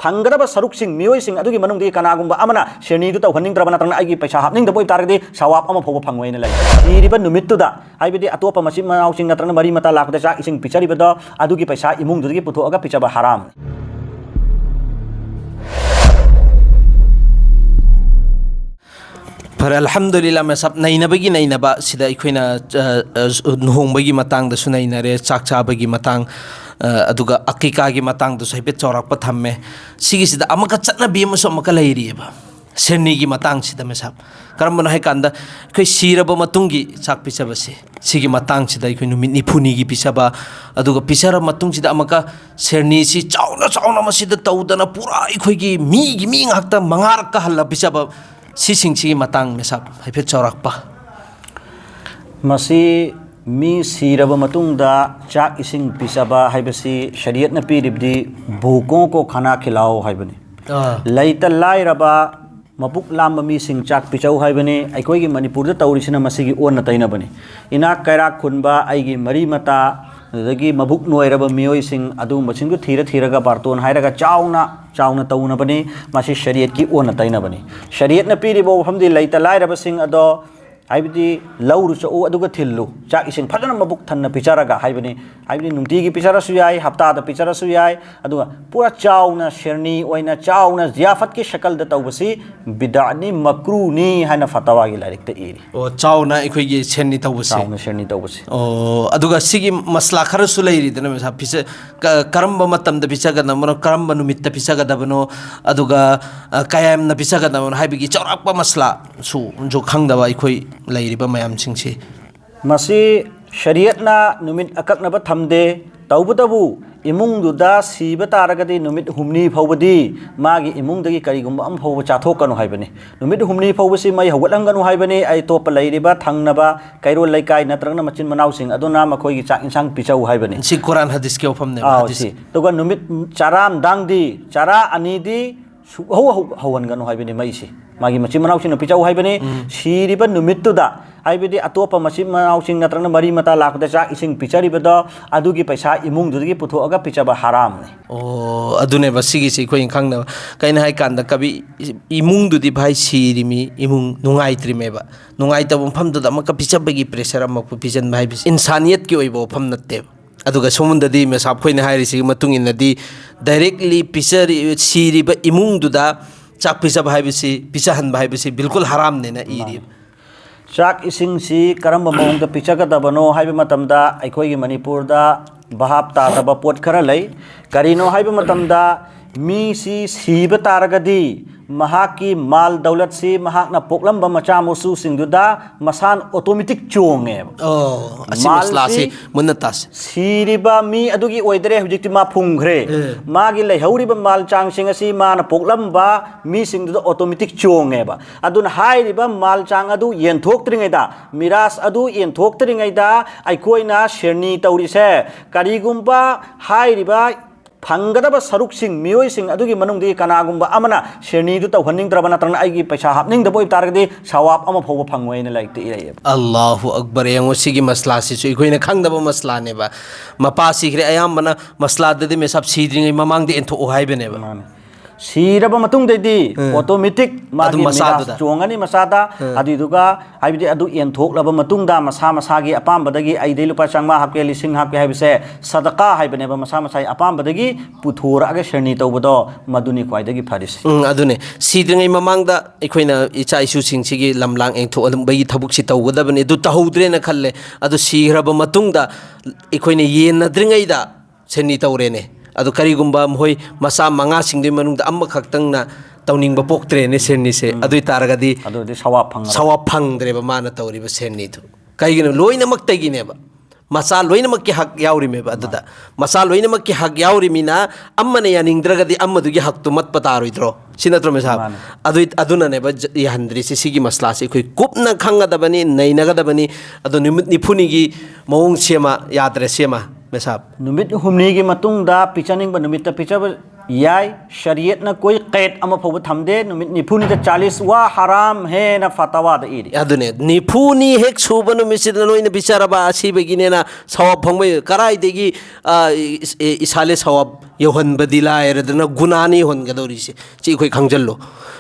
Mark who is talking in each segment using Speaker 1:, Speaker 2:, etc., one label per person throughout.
Speaker 1: फंगदब सरुकसिंग मियोइसिंग अदुगी मनुंगदि कनागुंबा अमना शेरनीदु तौहन्निंगद्रब नत्रंग आइगी पैसा हापनिंगदब ओइतारगदि सवाब अमा फौबा फंगोइना लै इरिबा नुमित्तुदा हाइबदि अतोपा मचिन मनाउसिंग नत्रंग मरी मता लाकदा चाक इसिंग पिचरिबदो अदुगी पैसा इमुंगदुदगी पुथोअगा पिचबा हराम
Speaker 2: फर अल्हम्दुलिल्लाह मैं सब नैनबगी नैनबा सिदा इखोइना नुहोंबगी मतांगदसु नैनरे चाक चाबगी मतांग अदुगा अकीकागी मतांगदसु हाइफेट चौराकपा थम्मे सिगिसिदा अमका चटनबी अमसु अमका लैरिएबा सेरनीगी मतांगसिदा मैं सब करमबना है कांदा इखोइ सिरबा मतुंगी चाक पिचबसे सिगी मतांगसिदा इखोइ नुमित निफुनीगी पिचबा अदुगा पिचर मतुंगसिदा अमका सेरनीसी चाउना चाउना मसिदा तौदना पूरा इखोइगी मी ngakta mangarak ka halla पिचबा सिंची Matang में सब हाइफेट चौराकपा
Speaker 1: मसी मी सिरब मतुंगदा चाक इसिंग पिसबा हाइबसी शरीयत न पीरिबदी भूकों को खाना खिलाओ हाइबने लैता लाइरबा मपुक लाम मी सिंग चाक पिचौ हाइबने अखोइगी मणिपुर तौरिसिना मसिगी ओन तैनबने इना कैराक खुनबा आइगी मरी मता दगी मबुक नोइरब मियोइसिंग अदु मचिंगु थीरगा बार्तोन हाइरगा चाउना तौनबने मासी शरीयत की ओन तैनबने शरीयत न पीरिबो हमदि लैता लाइरब सिंग अदो हाइबदी लौरु चौ अदुगा थिल्लु चाक इसिंग फजन मबुक थन्न पिचरगा हाइबदी नुंतीगी पिचरसु याय हफ्तादा पिचरसु याय अदुगा पूरा चाउना शेरनी ओइना चाउना जियाफत की शक्ल द तौबसी बिदानी मकरूनी हाना फतवागी लारिकते इरी
Speaker 2: ओ चाउना इखोइगी शेरनी तौबसी
Speaker 1: चाउना शेरनी तौबसी
Speaker 2: ओ अदुगा सिगी मसला खरसु लैरि दना मेसा पिच करम्ब मतमद पिचगदा मनो करम्ब नुमित्त पिचगदबनो अदुगा कायम न पिचगदबनो हाइबगी चौराकपा मसला सु जो खंगदबा इखोइ लैरिबा मयाम सिंगसी
Speaker 1: मसी शरीयतना नुमित अकक्नब थमदे तौबदबु इमुंगदुदा सीब तारगदि नुमित हुमनी फौबदी मागी इमुंगदगी करिगुंबा अम फौब चाथोकनु हाइबने नुमित हुमनी फौबसी मै हवलंगनु हाइबने आई तोप लैरिबा थंगनबा कैरो लैकाय नत्रगना मचिन मनाउसिंग अदुना मखोइगी चाक इंसांग पिचौ हाइबने
Speaker 2: सि कुरान हदीस के ओफमने
Speaker 1: हदीस तोगा नुमित चाराम दांगदी चारा अनीदी हवनगनु हाइबने मैसी मागी मचिन मनाउसिंग पिचौ हाइबने सिरिबा नुमित्तुदा हाइबदी अतोपा मचिन मनाउसिंग नत्रगना मरी मता लाकदा चाक इसिंग पिचरिबदो अदुगी पैसा इमुंगदुदगी पुथोअगा पिचबा हराम ने
Speaker 2: ओ अदुने बसिगी सि कोइ खंगना कैना हाइ कांदा कबि इमुंगदुदि भाई सिरिमी इमुंग नुंगाइत्रिमेबा नुंगाइतब फमदुदा मका पिचबगी प्रेशर अमक पिजन भाई इंसानियत की ओइबो फम नत्ते अदुगा सोमुंददी मेसाब खोइना हाइरिसि मतुंग इनदी डायरेक्टली पिचर सिरिबा इमुंगदुदा चाक पिचब हाइबिसि पिचहन हाइबिसि बिल्कुल हराम नेना इरि
Speaker 1: चाक इसिंगसी करम मौंग पिचगदबनो हाइबे मतमदा अखोइगी मणिपुरदा बहाब तादब पोट खरा लै करिनो हाइबे मतमदा मीसी सीब तारगदी महाकी माल दौलत सी महाकना पोकलंब मचा मोसु सिंगदुदा मसान ऑटोमेटिक चोंगे
Speaker 2: ओ असि मसला से मुन्नतास
Speaker 1: सिरिबा मी अदुगी ओइदरे हुजिक्ति मा फुंगरे मागी लैहौरिबा माल चांग सिंग असि माना पोकलंबा मी सिंगदुदा ऑटोमेटिक चोंगेबा अदुन हाइरिबा माल चांग अदु येंथोक्त्रिङैदा मिरास अदु येंथोक्त्रिङैदा अइखोइना शेरनी तौरिसे करिगुंबा हाइरिबा फंगदब सरुकसिंग मियोइसिंग अदुगी मनुंगदि कनागुंबा अमना शेरनीदु तौहन्निंगद्रब नत्रंग आइगी पैसा हापनिंगदब ओइतारगदि सवाब अमा फौबा फंगोइना लाइकते इराय
Speaker 2: अल्लाहु अकबर यंगो सिगी मसला सिसु इखोइना खंगदब मसला नेबा मपा सिखरे अयामना मसला ददि मे सब सिद्रिङै ममांगदि एंथो हाइबनेबा
Speaker 1: सिरब मतुंगदि ऑटोमेटिक मागी मिरास चोंगनी मसादा अदुदुगा हाइबदि अदु एंथोकलब मतुंगदा मसा मसागी अपामबदगी आइदे लुपा चांगमा हापके लिसिंग हापके हाइबसे सदका हाइबनेबा मसा मसाई अपामबदगी पुथोरागे शरनी तौबदो मदुनी ख्वाइदगी फरिस
Speaker 2: अदुने सिद्रिङै ममांगदा इखोइना इचा इसु सिंगसिगी लमलांग एंथो अदुंबगी थबुकसि तौगदबने दु तहौद्रेना खल्ले अदु सिरब मतुंगदा इखोइना येनद्रिङैदा शरनी तौरेने अदु करिगुंबा मोय मसा मंगा सिंगदि मनुंगदा अम्म खक्तंगना तौनिंगबा पोक्त्रेने सेरनीसे अदुइ तारगदि
Speaker 1: अदुदि सवाब
Speaker 2: फंगद्रेबा माना तौरिबा सेरनीथु कइगिनो लोइनमक तगिनेबा मसा लोइनमक की हक याउरिमेबा अदुदा मसा लोइनमक की हक याउरिमिना अम्मने यानिंगद्रगदि अम्मदुगी हक्तु मत पतारोइद्रो सिनत्रो मेसाब अदुइ अदुननेबा याहंद्रिसे सिगी मसलासे खै कुपना खंगदबनी नैनगदबनी अदु निमित निफुनिगी मौंग सेमा याद्रे सेमा मेसाब
Speaker 1: नुमित हुमनी की मतुंगदा पिचनिंग नुमित पिचब याई शरीयत न कोई कैद अमा फौब थमदे नुमित निफुनी द 40 वा हराम है न फतवा द इरी
Speaker 2: अदुने निफुनी हेक सुब नुमिसिद लोइन बिचारबा असिबगिनेना सवाब फंगबै कराइदेगी इसाले सवाब यौहनबदी लायरदना गुनानी होनगदौरिसे ची खोइ खंगजल्लो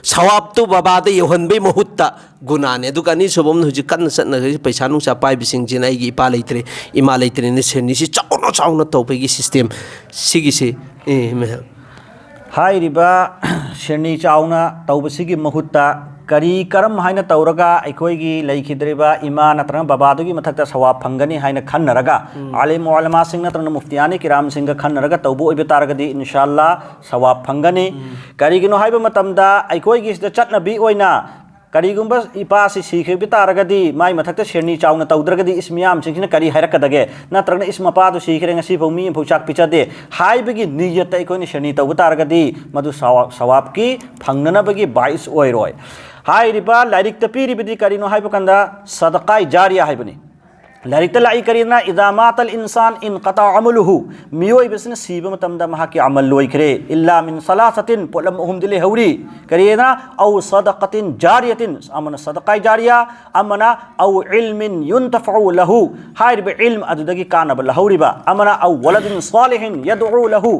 Speaker 2: सवाब तो बाबादे यौहनबै महुत्ता गुनाने दुकानी सुबम हुजि कन्न सन्न पैसा नुसा पाइबिसिंग जिन आइगी इपा लेत्रे इमा लेत्रे ने सेनिसि चाउनो चाउनो तौबेगी सिस्टम सिगिसे
Speaker 1: हाइरिबा शेरनी चाउना तौबसिगी महुत्ता करी करम हाइना तौरगा अखोइगी लैखिद्रिबा इमा नत्रंग बाबादुगी मथक्ता सवाब फंगनी हाइना खन्नरगा आलिम उलमा सिंह नत्रंग मुफ्तियानी किराम सिंह खन्नरगा तौबु ओइबे तारगदी इंशाअल्लाह सवाब फंगनी करीगिनो हाइबा मतमदा अखोइगी सिदा चटनबी ओइना करीगुंबा इपासी सीखे तारगदी माई मथक्ता शेरनी चाउना तौद्रगदी इस मियाम सिंहना करी हाइरकदगे नत्रंग इस मपादु सीखरे ngasi फौ मी फौ चाक पिचादे हाइबगी नियत अखोइनि शेरनी तौबु तारगदी मदु सवाब की फंगनबगी बाइस ओइरोय हाइरिबा लाइरिक तपीरिबदी करीनो हाइबकंदा सदका जारिया हाइबनी लाइरिक लाई करीना इदामातल इंसान इन कता अमलुहु मियोय बिसने सीब मतमदा महा की अमल लोइखरे इल्ला मिन सलासतिन पोलम उहुम दिले हौरी करीना औ सदकतिन जारियतिन अमना सदका जारिया अमना औ इल्मिन युनतफउ लहु हाइरिबा इल्म अदुदगी कानब लहौरिबा अमना औ वलदिन सालिहिन यदउ लहु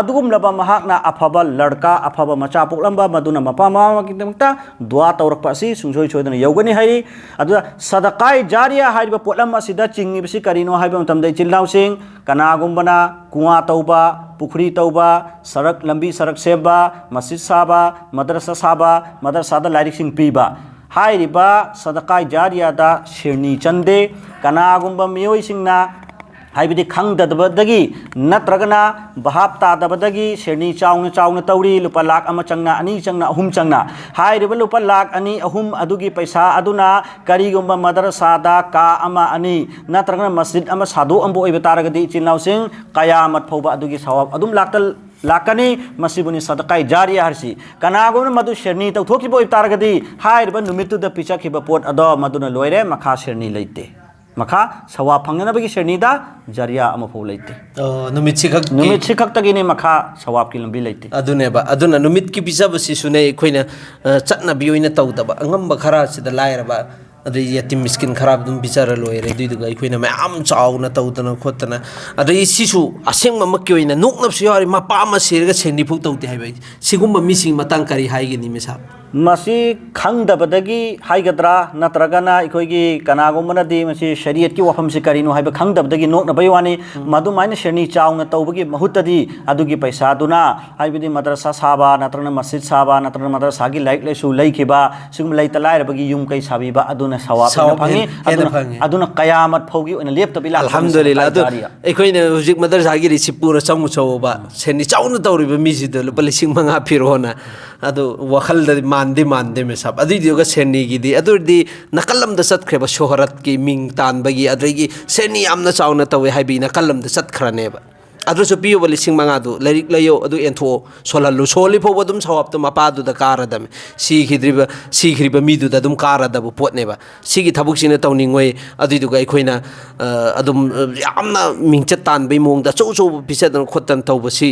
Speaker 1: अदुगुम लबा महाकना अफबा लड़का अफबा मचा पोलंबा मदुना मपा मामा की दमता दुआ तौरक पासी सुंजोय छोदन यौगनी हाइरी अदुदा सदका जारिया हाइरिबा पोलम सिदा चिंगिबसी करीनो हाइबा मतमदा चिल्लाउसिंग कनागुंबना कुआ तौबा पुखरी तौबा सड़क लंबी सड़क सेबा मस्जिद साबा मदरसा लाइरिक सिंह पीबा हाइरिबा सदका जारियादा शेरनी चंदे कनागुंबा मियोय सिंगना हाइबदी खंगदबदगी नत्रगना बहाब तादबदगी शेरनी चाउन चाउन तौरी लुपा लाख अमा चंगना अनि चंगना अहुम चंगना हाइरिबा लुपा लाख अनि अहुम अदुगी पैसा अदुना करीगुंबा मदरसादा का अमा अनि नत्रगना मस्जिद अमा सादो अम्बो ओइबा तारगदी चिनाउसिंग कयामत फौबा अदुगी सवाब अदुम लाक्तल लाकनी मसीबुनी सदका जारिया हरसी कनागुन मदु शेरनी तौथोकिबो ओइबा तारगदी हाइरिबा नुमितुदा पिचाखिबा पोट अदो मदुना लोइरे मखा शेरनी लैते मखा सवाब फंगनबगी शेरनीदा जरिया अमफौ लेते
Speaker 2: नुमित
Speaker 1: सिखक्तगिने मखा सवाब की लंबी लेते
Speaker 2: अदुनेबा अदुना नुमित की पिजाबसी सुने अखोइना चटनबी ओइना तौदबा अंगम खरा सिदा लायरबा अदई यतिम मिस्किन खराब दुम बिचारा लोयरे दुइदुगा अखोइना मयाम चाउना तौदना खोतना अदई सिसु असेंगमा मक्की ओइना नोकनबसु यारि मपा अमा सेरगा सेंदी फुक तौते हाइबा सिगुम्बा मिसिंग मतंग करी हाइगिनी मेसा
Speaker 1: मसी खंगदबदगी हाइगद्रा नत्रगना अखोइगी कनागुमनदी मसी शरीयत की वफम से करीनो हाइबा खंगदबदगी नोकनबई वानी मदुमाइना शेरनी चाउना तौबगी महुतदी अदुगी पैसा दुना हाइबदी मदरसा साबा नत्रगना मस्जिद साबा नत्रगना मदरसा की लाइक लेसु लैखिबा सिगुम लैता लाइरबगी युम कै साबिबा अदुना सवाब फंगी अदुना कयामत फौगी ओइना लेप्तबिला
Speaker 2: अल्हम्दुलिल्लाह अदु अखोइना हुजिक मदरसा की रिसिपुर चमु चौबा शेरनी चाउना तौरिबा मिसिद लुपा 5,000 फिरोना अदु वखलदि मानदे में सब अदुदियोगा सेनीगिदी अदुदी नकलमदा चतख्रेबा शोहरत की मिंग तानबगी अदुगी सेनी यामना चाउना तवे हाइबी नकलमदा चतख्रनेबा अदुसु पियोबा 5,000 लाइरिक लयो अदु एंथो सोलल्लु सोली फोब अदुम सवाबतो मपादुदा कारादम सीखरिबा मीदुदा अदुम कारादबु पोटनेबा सिगी थबुकसिना तौनिंगोय अदुदुगा अखोइना अदुम यामना मिंगचत तानबई मोंगदा चौचौ पिसदन खोतन तौबसी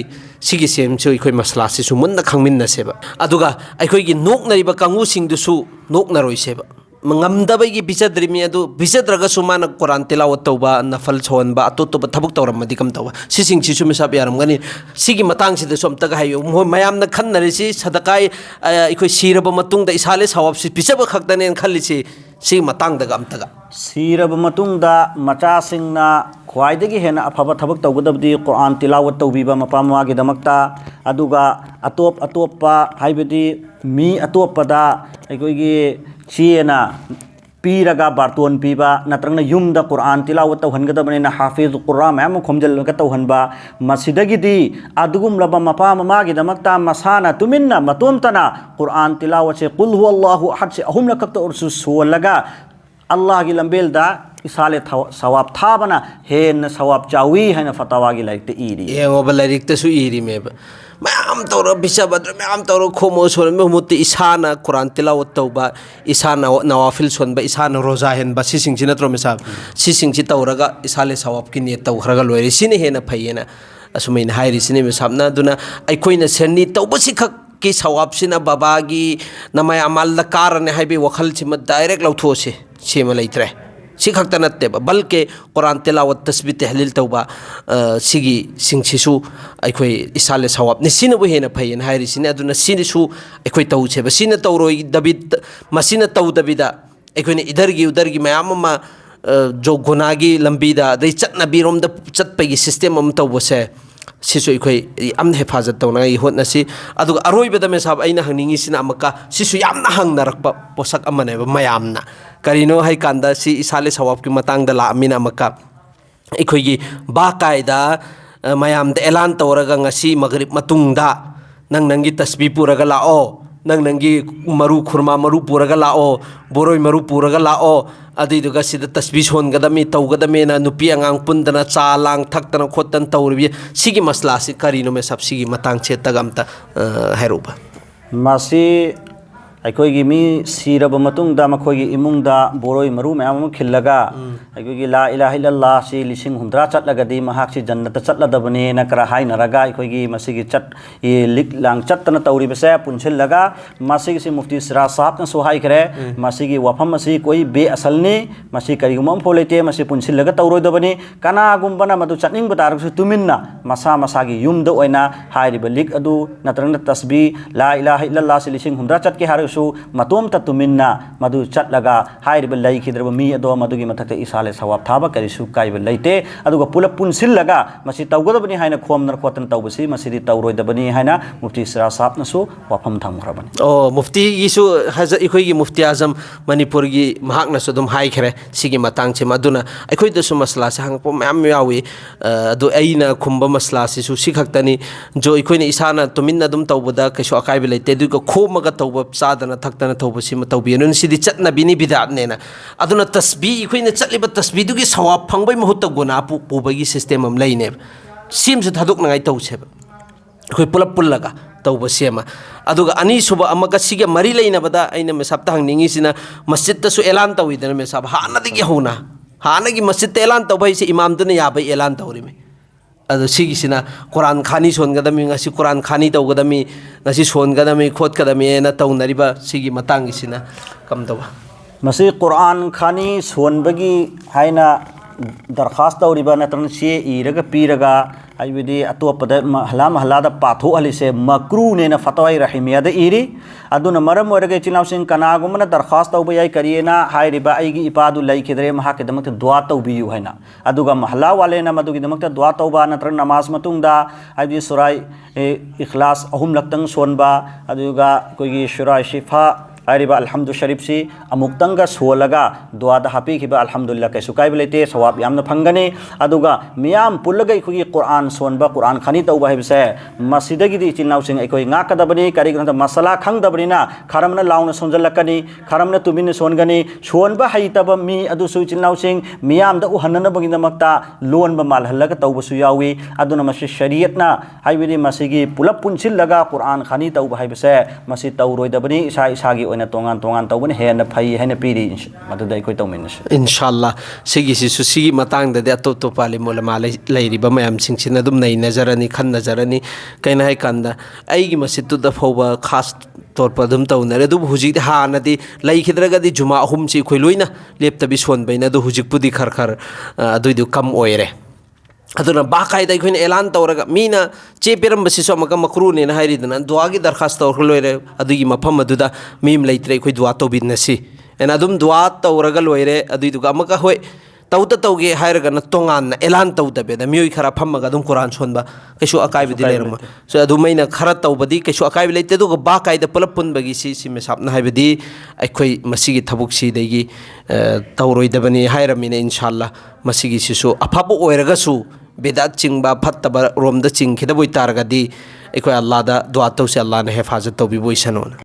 Speaker 2: सिगी सेमसु अखोइ मसलासि सुमुन्ना खंगमिन्नसेबा अदुगा अखोइगी नोकनरिबा कांगुसिंदुसु नोकनरोइसेबा मंगमदबगी पिचद्रिमी अदु पिचद्रगसु मान कुरान तिलावत तौबा नफल सोनबा अतोतोबा थबुक तौरमदि कम तौबा सिसिंग सिसु मिसाब यारमगनी सिगी मतंग सिद सोमतगा हायो मोय मयामना खन्नरिसि सदकाय अखोइ सिरब मतुंगदा इसाले सवाब सि पिचब खक्तनेन खल्लिसि सिगी मतंगदा अमतगा
Speaker 1: सिरब मतुंगदा मचासिंगना ख्वाइदगी हेना अफबा थबक तौगदबदी कुरान तिलावत तौबीबा मपामागी दमक्ता अदुगा अतोपा हाइबदी मी अतोपदा अखोइगी चीना पीरगा बार्तोन पीबा नत्रंगना युमदा कुरान तिलावत तौहनगदबनेना हाफिज कुरान मैम खोमजलगा तौहनबा मसिदगिदी अदुगुम लबा मपा ममागी दमक्ता मसाना तुमिन्ना मतोमतना कुरान तिलावत से कुल हुवल्लाहु अहद से अहुम लकत उर्सु सोलगा अल्लाह की लंबेलदा इसाले सवाब थाबना हेन सवाब चावी है फतवा की लाइक इरी
Speaker 2: ये मोबाइल लाइक तसु इरी में मैम तौर बिसाबद्र मैम तौर खोमो सोन में मुत्ति इसाना कुरान तिलावत तौबा इसाना नवाफिल सोनबा इसाना रोजा हेनबा सिसिंगसि नत्रो मेसा सिसिंगसि तौरगा इसाले सवाब की नियत तौखरगा लोइरे सिने हेना फैयेना असुमैन हाइरिसिने मेसाबना दुना अखोइना सेरनी तौबसि खक की सवाबसिना बाबागी नमाय अमल कारने हाइबे वखल सिम डायरेक्ट लौथोसे सेम लैत्रे सी खक्ता नत्ते बल्कि कुरान तिलावत तस्बीह तहलील तौबा सिगी सिंगसिसु अखोइ इसाले सवाब निसिनबु हेना फैन हाइरिसिने अदुना सिनिसु अखोइ तौछे बसिना तौरोइ दबिद मसिना तौदबिदा अखोइने इधरगी मयाम मा जो गुनागी लंबीदा दai चटनाबीरोम द चटपगी सिस्टम अम तौबसे सिसु अखोइ यामना हेफाजत तौनाइ होतनासि अदुगा अरोइबदा मेसाब अइना हंनिंगिसिना अमका सिसु यामना हंगनरकपा पोसक अमनेबा मयामना करिनो हाइ कांदा सि इसाले सवाब की मतंगदा लामिना अमका अखोइगी बाकायदा मयाम द एलान तौरगा ngasi मगरिब मतुंगदा नंगी तस्बीह पुरगा लाओ नंगी मरु खुरमा मरु पुरगा लाओ बोरोय मरु पुरगा लाओ अदुगा सिदा तस्बीह सोनगदमी तौगदमेना नुपी अंगांग पुंदना चालांग थक्तना खोतन तौरबि सिगी मसला सि करिनो मे सब सिगी मतंग चेतगमता हेरुबा
Speaker 1: मासी अखोइगी मी सिरब मतुंगदा मखोइगी इमुंगदा बोरोय मरु मयाम खिल्लगा अखोइगी ला इलाहा इल्लल्लाह सि लिसिंग हुंद्रा चटलगदी महाक्सि जन्नत चटलदबने नकरा हाइनरगा अखोइगी मसिगी चट ये लिक लांग चटना तौरिबसे पुनसिलगा मसिगी सि मुफ्ती सिराज साहब न सोहाइ करे मसिगी वफम मसि कोई बे असलने मसि करिगुमम फोलेते मसि पुनसिलगा तौरोइदबने कनागुम्बना मदु चटनिंग बतारसु तुमिन्ना मसा मसागी युमद ओइना हाइरिब लिक अदु नत्रंग तस्बीह ला इलाहा इल्लल्लाह सि लिसिंग हुंद्रा चटके हार मतोम तुमिन्ना मधु चटलगा हाइरिब लैखिद्रब मी अदो मधुगी मथक्ते इसाले सवाब थाबा करिसु काइब लैते अदुगा पुलप पुनसिलगा मसि तौगदबनी हाइना खोमनर खोतन तौबसि मसिदि तौरोइदबनी हाइना मुफ्ती सिराज साहब नसु वफम थमखरबनी
Speaker 2: ओ मुफ्ती गिसु हज इखोइगी मुफ्ती आजम मणिपुर गी महाकनसु दुम हाइखरे सिगी मतंग से मदुना अखोइदसु मसला से हंगपो मयाम यावी अदु अइना खुंबा मसला सिसु सिखक्तनी जो इखोइने इसाना तुमिन्ना दुम तौबदा कैसु अकाइब लैते दुगा खोमगा तौब सादना थक्तना तौबसिम तौबियनु सिदि चटनाबिनी बिदातनेना अदुना तस्बीह इखोइने चटलिबा तस्बीह दुगी सवाब फंगबै महूत गुना पुबगी सिस्टम अम लैने सिम से थादोकनाइ तौसेब अखोइ पुलप पुल्लगा तौबसेमा अदुगा अनी सुबा अमगा सिगे मरी लैनबदा अइना मेसाबता हंगनिंगिसिना मस्जिदतसु एलान तौइदना मेसाब हानदिगी हौना हानगी मस्जिद एलान तौबैसे इमामदुना याबै एलान तौरिमे अदु सिगिसिना कुरान खानी सोनगदमी ngasi कुरान खानी तौगदमी ngasi सोनगदमी खोतगदमी ना तौनरिबा सिगी मतंगिसिना कम तौबा
Speaker 1: मसी कुरान खानी सोनबगी हाइना दरखास्त तौरिबा नत्रन चे इरगा पीरगा आइबदी अतोपद हलादा पाथो हलिसे मक्रूने न फतवाई रहिमिया द इरी अदुना मरम ओरगे चिनाउसिंग कनागुमना दरखास्त तौबा याई करियेना हाइरिबा आइगी इपादु लैखिद्रे महाके दमक दुआ तौबियु हाइना अदुगा महला वालेना मदुगी दमक दुआ तौबा नत्र नमाज मतुंगदा आइबदी सुराय इखलास अहुम लक्तंग सोनबा अदुगा कोइगी सुराय शिफा हाइरिबा अल्हम्दु शरीफ सी अमुक्तंगा सोलगा दुआदा हापीखिबा अल्हम्दुलिल्लाह कैसु काइब लेते सवाब यामना फंगने अदुगा मियाम पुल्लगा इखुगी कुरान सोनबा कुरान खानी तौबा हैबसे मस्जिदगिदि चिनाउसिंग इखोइ ngaकदबनी करिगन मसला खंगदबनीना खरमना लाउना सोनजलकनी खरमना तुमिन सोनगनी सोनबा हैतब मी अदुसु चिनाउसिंग मियाम द उहन्ननबगिदमक्ता लोनबा मालहल्लगा तौबसु यावी अदुना मसि शरीयतना हाइबदी मसिगी पुलप पुनसिलगा कुरान खानी तौबा हैबसे मसि तौरोइदबनी इसा इसागी तोंगान तोंगान तौबने हेन फई हेन पीरी मदुदा इखोइ तौमिनस
Speaker 2: इंशाल्लाह सिगी सिसु सिगी मतंग दे अतो तो पाले मोलमा लैरिबा मयाम सिंगसिन दुम नै नजरनी खन नजरनी कैना है कंदा आइगी मस्जिद द फौबा खास तौर पर दुम तौनरे दु हुजिक हानदी लैखिद्रगदी जुमा अहुम सी खोइ लोइना लेप्तबि सोनबैना दु हुजिकपुदी खर खर दुइदु कम ओइरे अदुना बाकायदा इखोइन एलान तौरगा मीना चे पेरम्बसिसो अमका मक्रूनेना हाइरिदना दुआगी दरखास्त तौर लोइरे अदुगी मफम अदुदा मीम लैत्रे इखोइ दुआ तौबिनसी एना दुम दुआ तौरगा लोइरे अदुइदुगा अमका होय तौता तौगे हाइरगना तोंगान एलान तौदबेदा मियोइ खरा फमगा दुम कुरान सोनबा कैसु अकाइबदि लेरम सो अदुमैना खरा तौबदि कैसु अकाइब लैते दुगा बाकायदा पुलप पुनबगी सी मेसाबना हाइबदि अखोइ मसिगी थबुकसी दैगी तौरोइदबनी हाइरमिने इंशाल्लाह मसिगी सिसु अफाबो ओइरगसु बेदात चिंगबा फत्तबा रोमदा चिंगखिदबोइ तारगदि अखोइ अल्लाहदा दुआ तौसे अल्लाहना हेफाजत तौबिबोइ सनोना